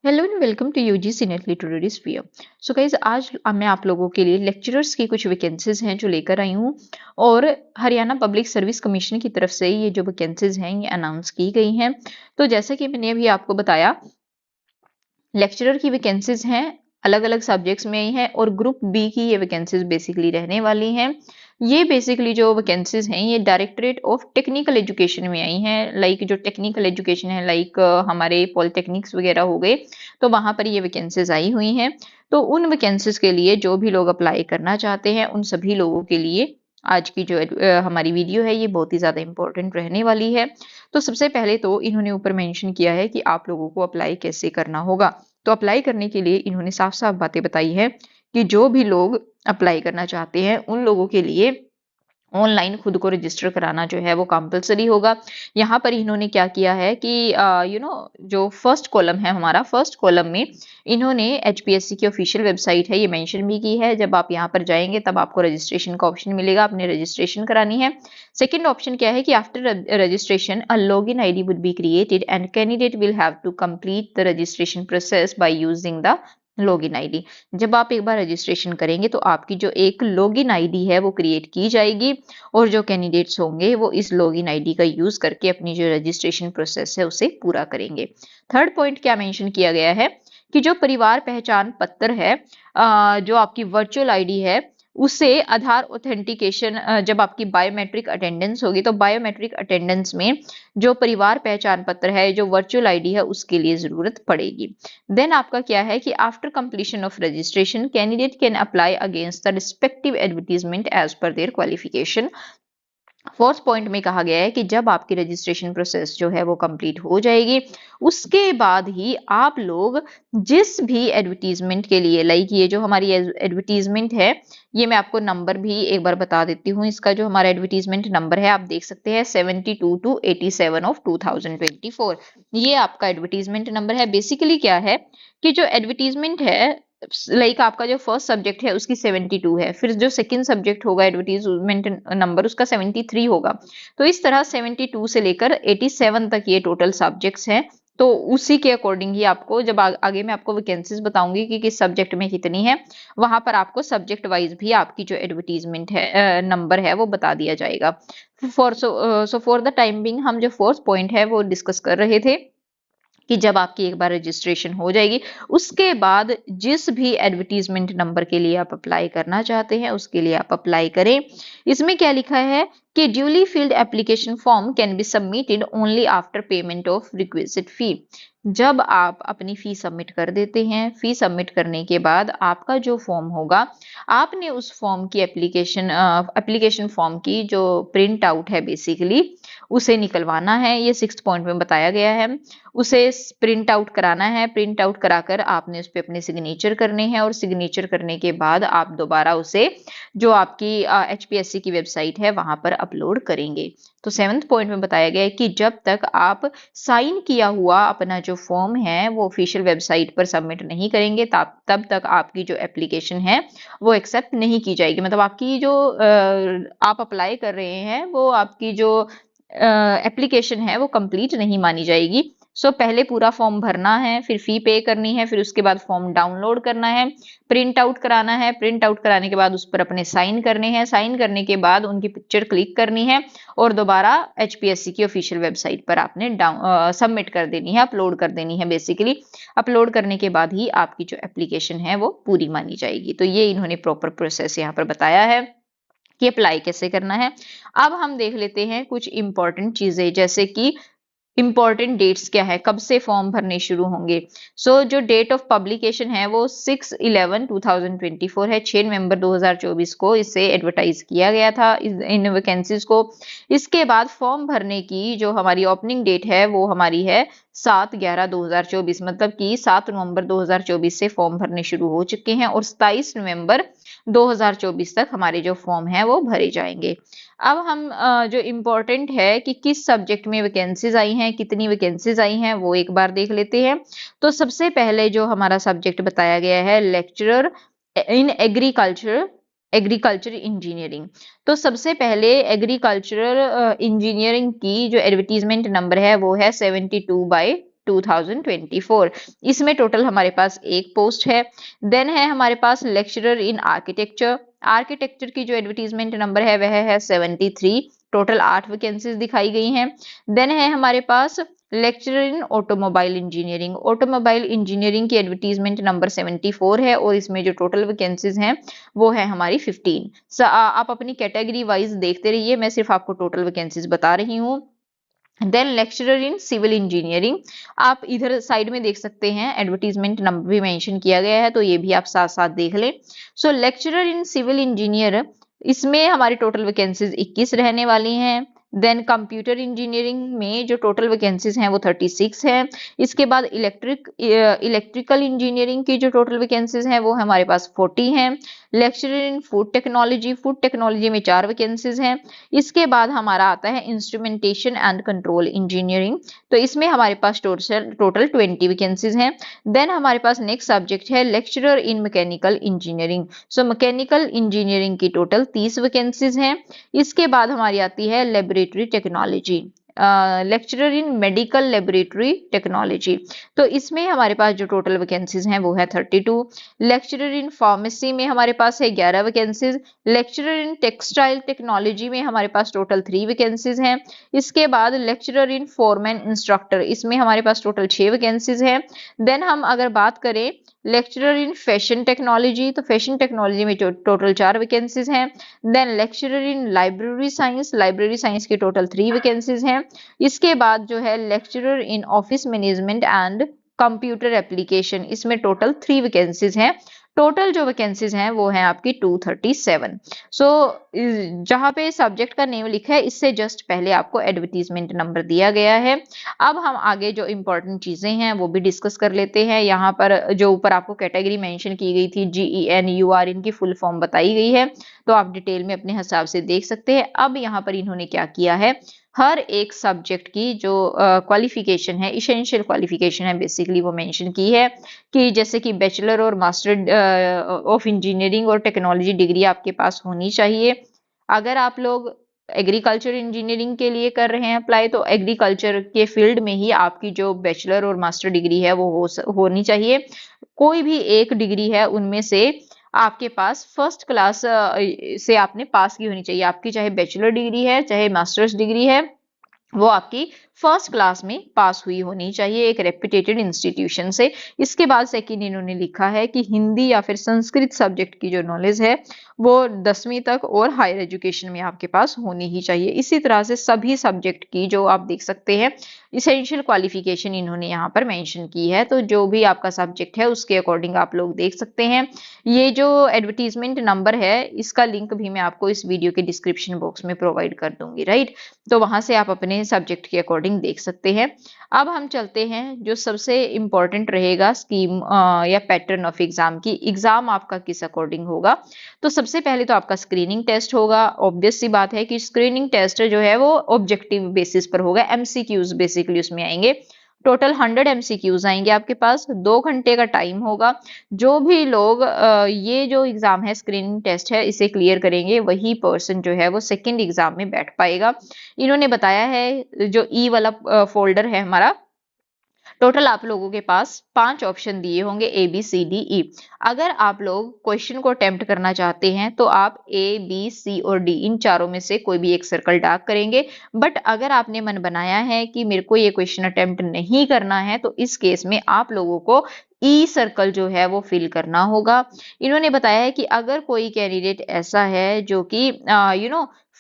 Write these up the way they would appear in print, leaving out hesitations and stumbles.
Hello and welcome to UGC NET literary sphere. So guys आज मैं आप लोगों के लिए लेक्चरर्स की कुछ वैकेंसीज हैं जो लेकर आई हूँ। और हरियाणा पब्लिक सर्विस कमीशन की तरफ से ये जो वैकेंसीज हैं ये अनाउंस की गई हैं। तो जैसा कि मैंने अभी आपको बताया, लेक्चरर की वैकेंसीज हैं, अलग अलग सब्जेक्ट्स में ही है और ग्रुप बी की ये वैकेंसीज बेसिकली रहने वाली हैं। ये बेसिकली जो वैकेंसीज हैं ये डायरेक्टरेट ऑफ टेक्निकल एजुकेशन में आई हैं। लाइक जो टेक्निकल एजुकेशन है, लाइक हमारे पॉलिटेक्निक्स वगैरह हो गए, तो वहां पर ये वैकेंसीज आई हुई हैं। तो उन वैकेंसीज के लिए जो भी लोग अप्लाई करना चाहते हैं उन सभी लोगों के लिए आज की जो हमारी वीडियो है ये बहुत ही ज्यादा इंपॉर्टेंट रहने वाली है। तो सबसे पहले तो इन्होंने ऊपर मेंशन किया है कि आप लोगों को अप्लाई कैसे करना होगा। तो अप्लाई करने के लिए इन्होंने साफ-साफ बातें बताई है कि जो भी लोग अप्लाई करना चाहते हैं उन लोगों के लिए ऑनलाइन खुद को रजिस्टर कराना जो है वो कंपलसरी होगा। यहाँ पर इन्होंने क्या किया है कि जो फर्स्ट कॉलम है, हमारा फर्स्ट कॉलम में इन्होंने एचपीएससी की ऑफिशियल वेबसाइट है ये मेंशन भी की है। जब आप यहाँ पर जाएंगे तब आपको रजिस्ट्रेशन का ऑप्शन मिलेगा, आपने रजिस्ट्रेशन करानी है। सेकेंड ऑप्शन क्या है कि after registration a login ID would be created and candidate will have to complete the registration process by using the login ID. जब आप एक बार रजिस्ट्रेशन करेंगे तो आपकी जो एक लॉगिन आईडी है वो क्रिएट की जाएगी और जो कैंडिडेट्स होंगे वो इस लॉगिन आईडी का यूज करके अपनी जो रजिस्ट्रेशन प्रोसेस है उसे पूरा करेंगे। थर्ड पॉइंट क्या मेंशन किया गया है कि जो परिवार पहचान पत्र है, जो आपकी वर्चुअल आईडी है, उसे आधार ऑथेंटिकेशन, जब आपकी बायोमेट्रिक अटेंडेंस होगी तो बायोमेट्रिक अटेंडेंस में जो परिवार पहचान पत्र है, जो वर्चुअल आईडी है, उसके लिए जरूरत पड़ेगी। देन आपका क्या है कि after completion of registration candidate can apply against the respective advertisement as per their qualification. Fourth point में कहा गया है कि जब आपकी रजिस्ट्रेशन प्रोसेस जो है वो कंप्लीट हो जाएगी उसके बाद ही आप लोग जिस भी एडवर्टीजमेंट के लिए, लाइक ये जो हमारी एडवर्टीजमेंट है, ये मैं आपको नंबर भी एक बार बता देती हूँ। इसका जो हमारा एडवर्टीजमेंट नंबर है आप देख सकते हैं 72 to 87 ऑफ 2024। ये आपका एडवर्टीजमेंट नंबर है। बेसिकली क्या है कि जो एडवर्टीजमेंट है, लाइक आपका जो फर्स्ट सब्जेक्ट है उसकी 72 है, फिर जो सेकंड सब्जेक्ट होगा एडवर्टीजमेंट नंबर उसका 73 होगा। तो इस तरह 72 से लेकर 87 तक ये टोटल सब्जेक्ट्स हैं। तो उसी के अकॉर्डिंग ही आपको जब आगे मैं आपको वैकेंसीज बताऊंगी कि किस सब्जेक्ट में कितनी है, वहां पर आपको सब्जेक्ट वाइज भी आपकी जो एडवर्टीजमेंट है नंबर है वो बता दिया जाएगा। फॉर द टाइम बिंग हम जो फोर्थ पॉइंट है वो डिस्कस कर रहे थे कि जब आपकी एक बार रजिस्ट्रेशन हो जाएगी उसके बाद जिस भी एडवर्टीजमेंट नंबर के लिए आप अप्लाई करना चाहते हैं उसके लिए आप अप्लाई करें। इसमें क्या लिखा है कि duly field application form can be submitted only after payment of requisite fee. जब आप अपनी फी सबमिट कर देते हैं, फी सबमिट करने के बाद आपका जो फॉर्म होगा, आपने उस फॉर्म की एप्लीकेशन फॉर्म की जो प्रिंट आउट है बेसिकली उसे निकलवाना है। ये सिक्स्थ पॉइंट में बताया गया है। उसे प्रिंट आउट कराना है। प्रिंट आउट कराकर आपने उस पर अपने सिग्नेचर करने हैं और सिग्नेचर करने के बाद आप दोबारा उसे जो आपकी एचपीएससी की वेबसाइट है वहां पर अपलोड करेंगे। तो सेवंथ पॉइंट में बताया गया है कि जब तक आप साइन किया हुआ अपना जो फॉर्म है वो ऑफिशियल वेबसाइट पर सबमिट नहीं करेंगे तब तक आपकी जो एप्लीकेशन है वो एक्सेप्ट नहीं की जाएगी। मतलब आपकी जो आप अप्लाई कर रहे हैं वो आपकी जो एप्लीकेशन है वो कंप्लीट नहीं मानी जाएगी। सो पहले पूरा फॉर्म भरना है, फिर फी पे करनी है, फिर उसके बाद फॉर्म डाउनलोड करना है, प्रिंट आउट कराना है, प्रिंट आउट कराने के बाद उस पर अपने साइन करने हैं, साइन करने के बाद उनकी पिक्चर क्लिक करनी है और दोबारा एचपीएससी की ऑफिशियल वेबसाइट पर आपने सबमिट कर देनी है, अपलोड कर देनी है। बेसिकली अपलोड करने के बाद ही आपकी जो एप्लीकेशन है वो पूरी मानी जाएगी। तो ये इन्होंने प्रॉपर प्रोसेस यहाँ पर बताया है कि अप्लाई कैसे करना है। अब हम देख लेते हैं कुछ इंपॉर्टेंट चीजें, जैसे कि इंपॉर्टेंट डेट्स क्या है, कब से फॉर्म भरने शुरू होंगे। जो डेट ऑफ पब्लिकेशन है वो 6/11/2024 है। 6 नवंबर 2024 को इसे एडवर्टाइज किया गया था इन वैकेंसीज को। इसके बाद फॉर्म भरने की जो हमारी ओपनिंग डेट है वो हमारी है 7/11/2024, मतलब कि 7 नवंबर 2024 से फॉर्म भरने शुरू हो चुके हैं और 27 नवंबर 2024 तक हमारे जो फॉर्म है वो भरे जाएंगे। अब हम जो इम्पोर्टेंट है कि किस सब्जेक्ट में वैकेंसीज आई हैं, कितनी वैकेंसीज आई हैं, वो एक बार देख लेते हैं। तो सबसे पहले जो हमारा सब्जेक्ट बताया गया है लेक्चरर इन एग्रीकल्चर इंजीनियरिंग। तो सबसे पहले एग्रीकल्चरल इंजीनियरिंग की जो एडवर्टीजमेंट नंबर है वो है 72/20 2024। इसमें टोटल हमारे पास एक पोस्ट है। देन है हमारे पास लेक्चरर इन आर्किटेक्चर। आर्किटेक्चर की जो एडवर्टीजमेंट नंबर है वह है 73। टोटल 8 वैकेंसीज दिखाई गई हैं। देन है हमारे पास lecturer in automobile engineering. Automobile engineering की एडवर्टीजमेंट नंबर 74 है और इसमें जो टोटल वैकेंसीज हैं वो है हमारी 15। आप अपनी कैटेगरी वाइज देखते रहिए, मैं सिर्फ आपको टोटल वैकेंसीज बता रही हूँ। Then lecturer in civil engineering, आप इधर साइड में देख सकते हैं एडवर्टीजमेंट नंबर भी मेंशन किया गया है, तो ये भी आप साथ साथ देख लें। सो लेक्चरर इन सिविल इंजीनियर, इसमें हमारी टोटल वैकेंसीज 21 रहने वाली हैं। देन कंप्यूटर इंजीनियरिंग में जो टोटल वैकेंसीज हैं वो 36 है। इसके बाद इलेक्ट्रिकल इंजीनियरिंग की जो टोटल वैकेंसीज हैं वो हमारे पास 40 हैं। Lecturer in food technology, food technology में 4 वैकेंसीज हैं। इसके बाद हमारा आता है इंस्ट्रूमेंटेशन एंड कंट्रोल इंजीनियरिंग, तो इसमें हमारे पास टोटल 20 वैकेंसीज हैं। देन हमारे पास नेक्स्ट सब्जेक्ट है लेक्चरर इन mechanical engineering. So mechanical engineering की टोटल 30 वैकेंसीज हैं। इसके बाद हमारी आती है laboratory technology, lecturer in medical laboratory technology, तो इसमें हमारे पास जो टोटल वैकेंसीज हैं वो है 32। लेक्चरर इन फार्मेसी में हमारे पास है 11 vacancies. Lecturer in textile technology में हमारे पास टोटल 3 वैकेंसीज हैं। इसके बाद लेक्चरर इन फोरमैन इंस्ट्रक्टर, इसमें हमारे पास टोटल 6 वैकेंसीज हैं। देन हम अगर बात करें लेक्चरर इन फैशन टेक्नोलॉजी, तो फैशन टेक्नोलॉजी में टोटल 4 वैकेंसीज हैं। Then lecturer in library science, library science की टोटल 3 वैकेंसीज हैं। इसके बाद जो है lecturer in office management and computer application, इसमें टोटल 3 वैकेंसीज हैं। टोटल जो वैकेंसीज हैं वो हैं आपकी 237। सो जहां पे सब्जेक्ट का नेम लिखा है इससे जस्ट पहले आपको एडवर्टीजमेंट नंबर दिया गया है। अब हम आगे जो इंपॉर्टेंट चीजें हैं वो भी डिस्कस कर लेते हैं। यहाँ पर जो ऊपर आपको कैटेगरी मेंशन की गई थी GENUR, इनकी फुल फॉर्म बताई गई है, तो आप डिटेल में अपने हिसाब से देख सकते हैं। अब यहाँ पर इन्होंने क्या किया है, हर एक सब्जेक्ट की जो क्वालिफिकेशन है, इसेंशियल क्वालिफिकेशन है बेसिकली, वो मेंशन की है कि जैसे कि बैचलर और मास्टर ऑफ इंजीनियरिंग और टेक्नोलॉजी डिग्री आपके पास होनी चाहिए। अगर आप लोग एग्रीकल्चर इंजीनियरिंग के लिए कर रहे हैं अप्लाई, तो एग्रीकल्चर के फील्ड में ही आपकी जो बैचलर और मास्टर डिग्री है वो होनी चाहिए। कोई भी एक डिग्री है उनमें से आपके पास फर्स्ट क्लास से आपने पास की होनी चाहिए। आपकी चाहे बैचलर डिग्री है चाहे मास्टर्स डिग्री है, वो आपकी फर्स्ट क्लास में पास हुई होनी चाहिए एक रेप्यूटेटेड इंस्टीट्यूशन से। इसके बाद सेकंड इन्होंने लिखा है कि हिंदी या फिर संस्कृत सब्जेक्ट की जो नॉलेज है वो 10वीं तक और हायर एजुकेशन में आपके पास होनी ही चाहिए। इसी तरह से सभी सब्जेक्ट की जो आप देख सकते हैं इसेंशियल क्वालिफिकेशन इन्होंने यहाँ पर मेंशन की है, तो जो भी आपका सब्जेक्ट है उसके अकॉर्डिंग आप लोग देख सकते हैं। ये जो एडवर्टीजमेंट नंबर है इसका लिंक भी मैं आपको इस वीडियो के डिस्क्रिप्शन बॉक्स में प्रोवाइड कर दूंगी, राइट, तो वहां से आप अपने सब्जेक्ट के अकॉर्डिंग देख सकते हैं। अब हम चलते हैं जो सबसे इंपॉर्टेंट रहेगा स्कीम या पैटर्न ऑफ एग्जाम की, एग्जाम आपका किस अकॉर्डिंग होगा। तो सबसे पहले तो आपका स्क्रीनिंग टेस्ट होगा। ऑब्वियस सी बात है कि स्क्रीनिंग टेस्ट जो है वो ऑब्जेक्टिव बेसिस पर होगा, MCQs बेसिकली उसमें आएंगे। टोटल 100 MCQs आएंगे आपके पास, 2 घंटे का टाइम होगा। जो भी लोग ये जो एग्जाम है स्क्रीनिंग टेस्ट है इसे क्लियर करेंगे वही पर्सन जो है वो सेकंड एग्जाम में बैठ पाएगा। इन्होंने बताया है जो ई वाला फोल्डर है हमारा, टोटल आप लोगों के पास 5 ऑप्शन दिए होंगे ABCDE। अगर आप लोग क्वेश्चन को अटेम्प्ट करना चाहते हैं तो आप A B C और D इन चारों में से कोई भी एक सर्कल डार्क करेंगे। बट अगर आपने मन बनाया है कि मेरे को ये क्वेश्चन अटेम्प्ट नहीं करना है तो इस केस में आप लोगों को ई सर्कल जो है वो फिल करना होगा। इन्होंने बताया है कि अगर कोई कैंडिडेट ऐसा है जो कि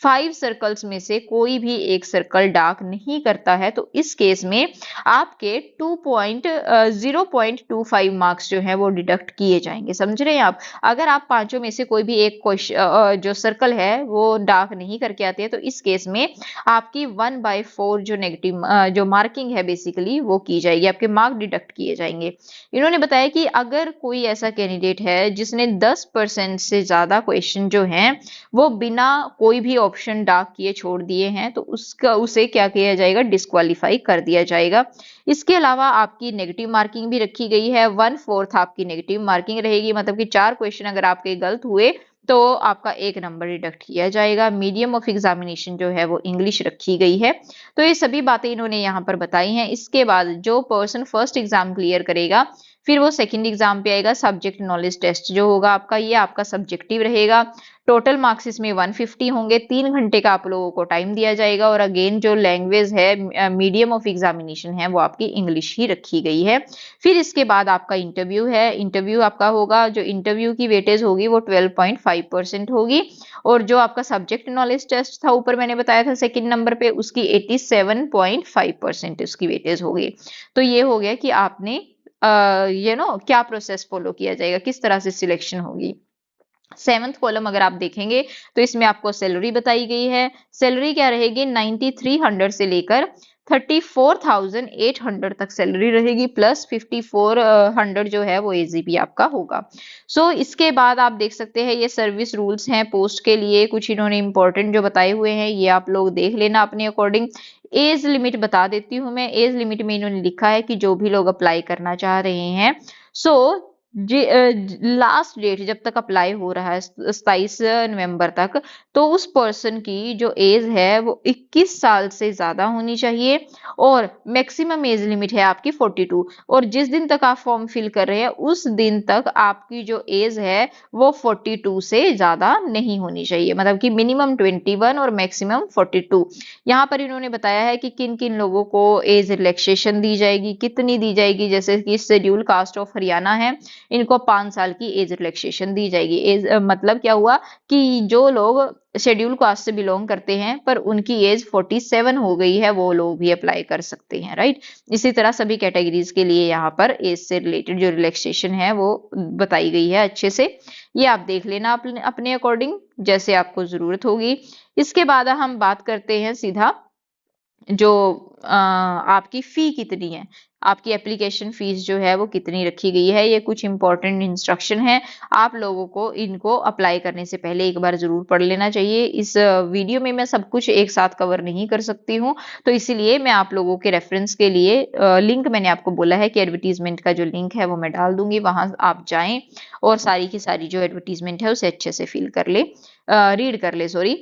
5 सर्कल्स में से कोई भी एक सर्कल डार्क नहीं करता है तो इस केस में आपके 0.25 मार्क्स जो है वो डिडक्ट किए जाएंगे। समझ रहे हैं आप, अगर आप पांचों में से कोई भी एक क्वेश्चन जो सर्कल है वो डार्क नहीं करके आते हैं तो इस केस में आपकी 1/4 जो नेगेटिव जो मार्किंग है बेसिकली वो की जाएगी, आपके मार्क डिडक्ट किए जाएंगे। इन्होंने बताया कि अगर कोई ऐसा कैंडिडेट है जिसने 10% से ज्यादा क्वेश्चन जो हैं वो बिना कोई भी ऑप्शन डार्क किए छोड़ दिए हैं तो उसे क्या किया जाएगा, डिस्क्वालीफाई कर दिया जाएगा। इसके अलावा आपकी नेगेटिव मार्किंग भी रखी गई है, 1/4 आपकी नेगेटिव मार्किंग रहेगी, मतलब कि 4 क्वेश्चन अगर आपके गलत हुए तो आपका 1 नंबर डिडक्ट किया जाएगा। मीडियम ऑफ एग्जामिनेशन जो है वो इंग्लिश रखी गई है। तो ये सभी बातें इन्होंने यहाँ पर बताई हैं। इसके बाद जो पर्सन फर्स्ट एग्जाम क्लियर करेगा, फिर वो सेकंड एग्जाम पे आएगा। सब्जेक्ट नॉलेज टेस्ट जो होगा आपका, ये आपका सब्जेक्टिव रहेगा। टोटल मार्क्स इसमें 150 होंगे। 3 घंटे का आप लोगों को टाइम दिया जाएगा। और अगेन जो लैंग्वेज है, मीडियम ऑफ एग्जामिनेशन है, वो आपकी इंग्लिश ही रखी गई है। फिर इसके बाद आपका इंटरव्यू है। इंटरव्यू आपका होगा, जो इंटरव्यू की वेटेज होगी वो 12.5% होगी। और जो आपका सब्जेक्ट नॉलेज टेस्ट था, ऊपर मैंने बताया था सेकंड नंबर पे, उसकी 87.5% उसकी वेटेज होगी। तो ये हो गया कि आपने क्या प्रोसेस फॉलो किया जाएगा, किस तरह से सिलेक्शन होगी। 7th कॉलम अगर आप देखेंगे तो इसमें आपको सैलरी बताई गई है। सैलरी क्या रहेगी, 9300 से लेकर 34,800 तक सैलरी रहेगी, प्लस 5400 जो है वो एजीपी आपका होगा। सो इसके बाद आप देख सकते हैं ये सर्विस रूल्स हैं पोस्ट के लिए, कुछ इन्होंने इंपॉर्टेंट जो बताए हुए हैं ये आप लोग देख लेना अपने अकॉर्डिंग। एज लिमिट बता देती हूँ मैं। एज लिमिट में इन्होंने लिखा है कि जो भी लोग अप्लाई करना चाह रहे हैं, सो लास्ट डेट जब तक अप्लाई हो रहा है 27 नवंबर तक, तो उस पर्सन की जो एज है वो 21 साल से ज्यादा होनी चाहिए। और मैक्सिमम एज लिमिट है आपकी 42। और जिस दिन तक आप फॉर्म फिल कर रहे हैं उस दिन तक आपकी जो एज है वो 42 से ज्यादा नहीं होनी चाहिए, मतलब कि मिनिमम 21 और मैक्सिमम 42। यहाँ पर इन्होंने बताया है कि किन किन लोगों को एज रिलैक्सेशन दी जाएगी, कितनी दी जाएगी। जैसे कि शेड्यूल कास्ट ऑफ हरियाणा है, इनको 5 साल की एज रिलैक्सेशन दी जाएगी। एज मतलब क्या हुआ कि जो लोग शेड्यूल कास्ट से बिलोंग करते हैं पर उनकी एज 47 हो गई है, वो लोग भी अप्लाई कर सकते हैं, राइट। इसी तरह सभी कैटेगरीज के लिए यहाँ पर एज से रिलेटेड जो रिलैक्सेशन है वो बताई गई है अच्छे से। ये आप देख लेना अपने अकॉर्डिंग जैसे आपको जरूरत होगी। इसके बाद हम बात करते हैं सीधा जो आपकी फी कितनी है, आपकी एप्लीकेशन फीस जो है वो कितनी रखी गई है। ये कुछ इंपॉर्टेंट इंस्ट्रक्शन है, आप लोगों को इनको अप्लाई करने से पहले एक बार जरूर पढ़ लेना चाहिए। इस वीडियो में मैं सब कुछ एक साथ कवर नहीं कर सकती हूँ, तो इसीलिए मैं आप लोगों के रेफरेंस के लिए लिंक मैंने आपको बोला है कि एडवर्टीजमेंट का जो लिंक है वो मैं डाल दूंगी, वहां आप जाएं और सारी की सारी जो एडवर्टीजमेंट है उसे अच्छे से फिल कर ले, रीड कर ले, सॉरी।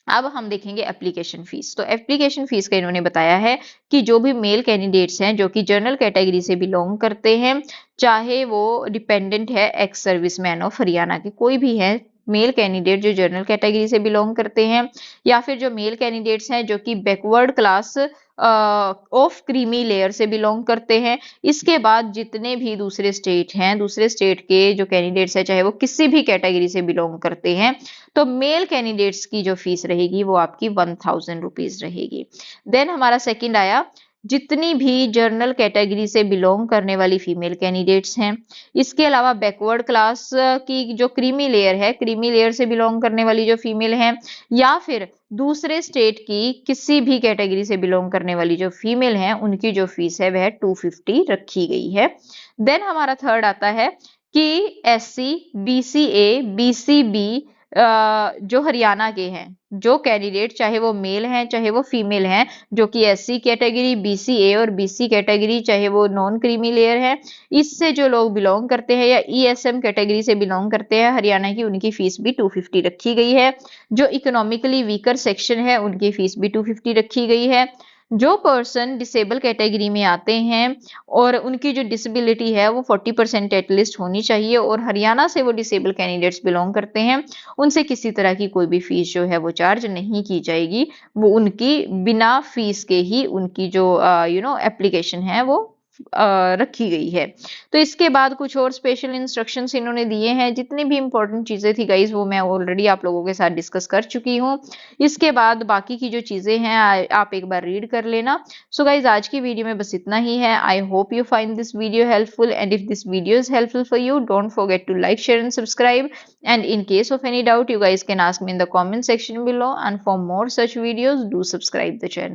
अब हम देखेंगे एप्लीकेशन फीस। तो एप्लीकेशन फीस का इन्होंने बताया है कि जो भी मेल कैंडिडेट्स हैं जो कि जनरल कैटेगरी से बिलोंग करते हैं, चाहे वो डिपेंडेंट है एक्स सर्विसमैन ऑफ हरियाणा के कोई भी है, मेल कैंडिडेट जो जनरल कैटेगरी से बिलोंग करते हैं, या फिर जो मेल कैंडिडेट्स हैं जो कि backward class of creamy layer से बिलोंग करते हैं। इसके बाद जितने भी दूसरे स्टेट हैं, दूसरे स्टेट के जो कैंडिडेट्स हैं चाहे वो किसी भी कैटेगरी से बिलोंग करते हैं, तो मेल कैंडिडेट्स की जो फीस रहेगी वो आपकी 1000 रुपीज रहेगी। देन हमारा सेकंड आया, जितनी भी जनरल कैटेगरी से बिलोंग करने वाली फीमेल कैंडिडेट्स हैं, इसके अलावा बैकवर्ड क्लास की जो क्रीमी लेयर है, क्रीमी लेयर से बिलोंग करने वाली जो फीमेल हैं, या फिर दूसरे स्टेट की किसी भी कैटेगरी से बिलोंग करने वाली जो फीमेल हैं, उनकी जो फीस है वह 250 रखी गई है। देन हमारा थर्ड आता है कि एससी, बीसीए, बीसीबी जो हरियाणा के हैं, जो कैंडिडेट चाहे वो मेल हैं चाहे वो फीमेल हैं, जो कि एससी कैटेगरी, बीसीए और बीसी कैटेगरी चाहे वो नॉन क्रीमी लेयर है, इससे जो लोग बिलोंग करते हैं या ईएसएम कैटेगरी से बिलोंग करते हैं हरियाणा की, उनकी फीस भी 250 रखी गई है। जो इकोनॉमिकली वीकर सेक्शन है उनकी फीस भी 250 रखी गई है। जो पर्सन डिसेबल कैटेगरी में आते हैं और उनकी जो डिसेबिलिटी है वो 40% एटलीस्ट होनी चाहिए, और हरियाणा से वो डिसेबल कैंडिडेट्स बिलोंग करते हैं, उनसे किसी तरह की कोई भी फीस जो है वो चार्ज नहीं की जाएगी। वो उनकी बिना फीस के ही उनकी जो एप्लीकेशन है वो रखी गई है। तो इसके बाद कुछ और स्पेशल इंस्ट्रक्शंस इन्होंने दिए हैं। जितनी भी इंपॉर्टेंट चीजें थी गाइज वो मैं ऑलरेडी आप लोगों के साथ डिस्कस कर चुकी हूँ। इसके बाद बाकी की जो चीजें हैं आप एक बार रीड कर लेना। सो गाइज आज की वीडियो में बस इतना ही है। I hope you find this video helpful, and if this video is helpful for you, don't forget to like, share and subscribe. And in case of any doubt, you guys can ask me in the comment section below, and for more such videos do subscribe the channel.